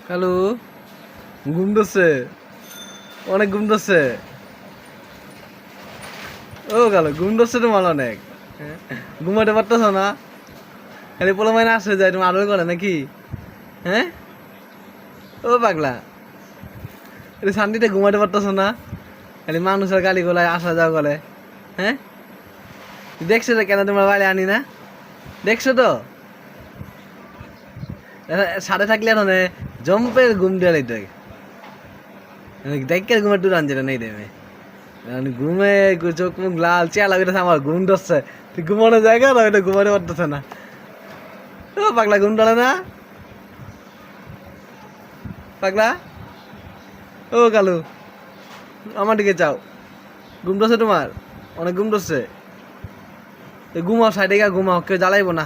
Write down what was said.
কালু ঘুম ধরছে, অনেক ঘুম ধরছে। ও কালু ঘুম ধরছে তোমার অনেক, ঘুমাতে পারতেছ না? খালি পোলা মাইনে আসে যায়, তুমি আদর করে নাকি? হ্যাঁ, ও পাগলা, শান্তিতে ঘুমাতে পারতেছ না? খালি মানুষের গালি গোলায় আসা যাওয়া করে। হ্যাঁ, দেখছো তো কেন তোমার বাড়ি আনি না? দেখছো তো সাথে থাকলে এখন জম্পের ঘুম দিয়ে লাইতে দেখে ঘুমের দূর আনছে নেই দেবে ঘুমে চোখ মুখ লাল চেয়া লাগতেছে, আমার ঘুম ধরছে। তুই ঘুমানো জায়গা না, ওইটা ঘুমাতে পারতেছে না। ও পাগলা, ঘুম ধরে না পাগলা? ও কালু, আমার দিকে চাও। ঘুম ধরছে তোমার, অনেক ঘুম ধরছে। ঘুমাও, সাইডে গা ঘুমাও, কেউ জ্বালাইবো না।